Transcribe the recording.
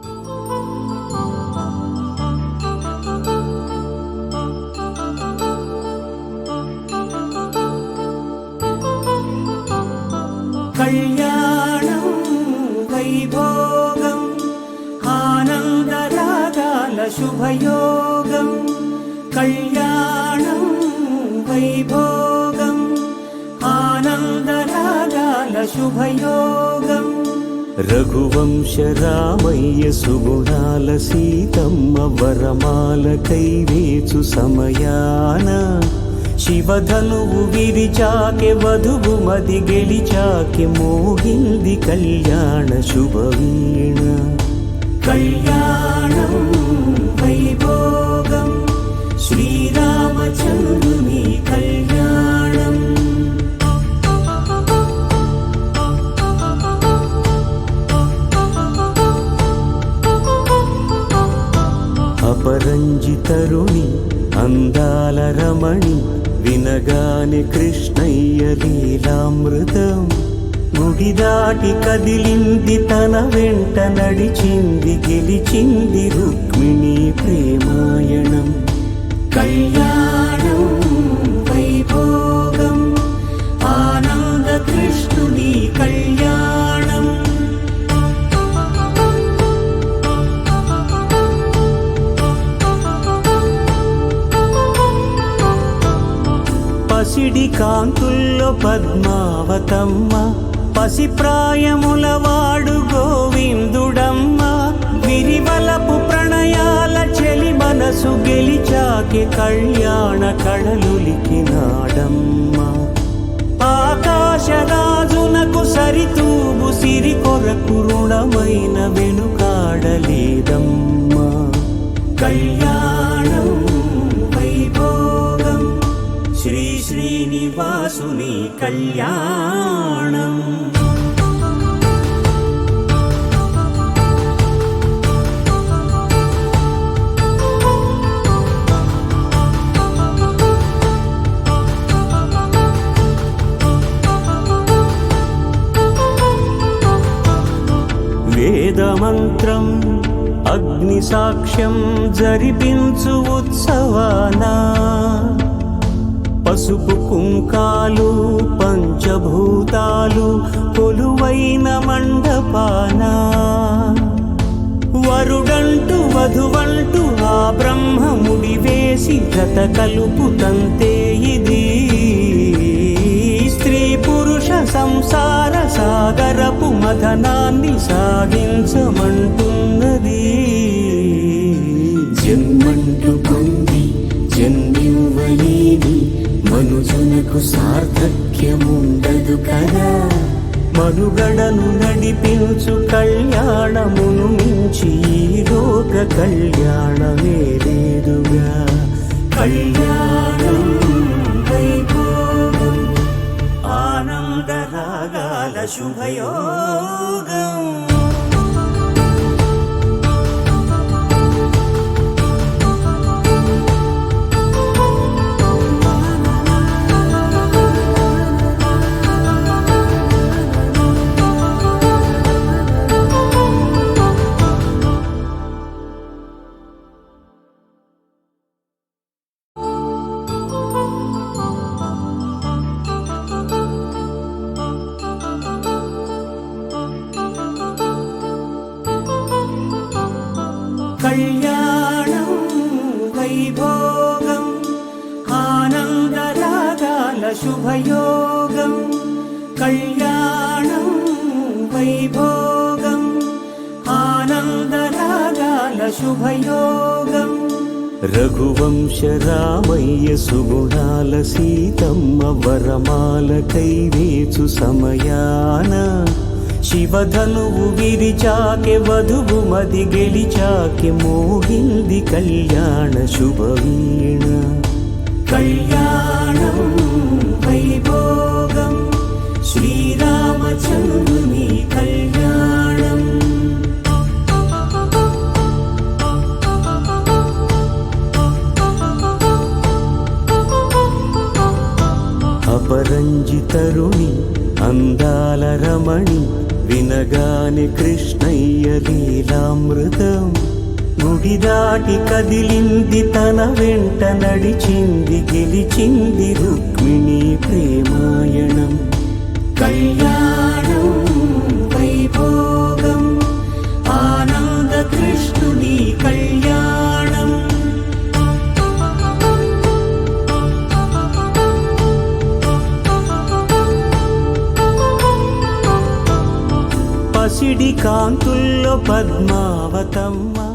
కళ్యాణం వైభోగం ఆనందరాగాల శుభయోగం. కళ్యాణం వైభోగం ఆనందరాగాల శుభయోగం. రఘువంశ రామయ్య సుగుణాల సీతమ్మ వరమాల కైవేచు సమయాన శివధనువు విరిచాకె వధువు మది గెలిచాకె మోగింది కళ్యాణ శుభవీణ. కళ్యాణం వైభోగం శ్రీరామచంద్రుని కళ్యాణం. అపరంజి తరుణి అందాల రమణి వినగానే కృష్ణయ్య లీలామృతం. గుడి దాటి కదిలింది తన వెంట నడిచింది గెలిచింది రుక్మిణి ప్రేమాయణం. కళ్యాణం వైభోగం ఆనంద కృష్ణుని కళ్యాణం. పసిడి కాంతుల్లో పద్మావతమ్మ పసిప్రాయముల వాడు గోవిందుడమ్మ. విరివలపు ప్రణయాల చెలి మనసు గెలిచాకే కళ్యాణ కళలులికినాడమ్మ. ఆకాశరాజునకు సరితూబు సిరి కొరకు రుణమైన వెనుకాడలేదమ్మ. కళ్యాణం వైభోగం శ్రీ శ్రీనివాసుని కళ్యాణం. వేదమంత్రం అగ్ని సాక్ష్యం జరిపించు ఉత్సవానా పసుపు కుంకాలు పంచభూతాలు కొలువైన మండపాన. వరుడంటూ వధువంటూ ఆ బ్రహ్మముడి వేసి జత కలుపుతంతే ఇది. స్త్రీ పురుష సంసార సాగరపు మథనాన్ని సాగించమంటున్నది. జన్మంటూ పొంది జన్మివ్వలేని మనుజునకు సార్థక్యముండదు కదా. మనుగడను నడిపించు కళ్యాణమును మించి ఈ లోక కళ్యాణమే లేదుగా. కళ్యాణం వైభోగం ఆనందరాగాల శుభయోగం. కళ్యాణం వైభోగం ఆనందరాగాల శుభయోగం. కళ్యాణం వైభోగం ఆనందరాగాల శుభయోగం. రఘువంశ రామయ్య సుగుణాల సీతమ్మ వరమాల కైవేచు సమయాన శివధనువు విరిచాకె వధువు మది గెలిచాకె మోగింది కళ్యాణ శుభవీణ. కళ్యాణం వైభోగం శ్రీరామచంద్రుని కళ్యాణం. అపరంజి తరుణి అందాల రమణి వినగానే కృష్ణయ్య లీలామృతం. అమృతం. గుడి దాటి కదిలింది తన వెంట నడిచింది గెలిచింది రుక్మిణి ప్రేమాయణం. కళ్యాణం వైభోగం ఆనంద కృష్ణుని కళ్యాణం. పసిడి కాంతుల్లో పద్మావతమ్మ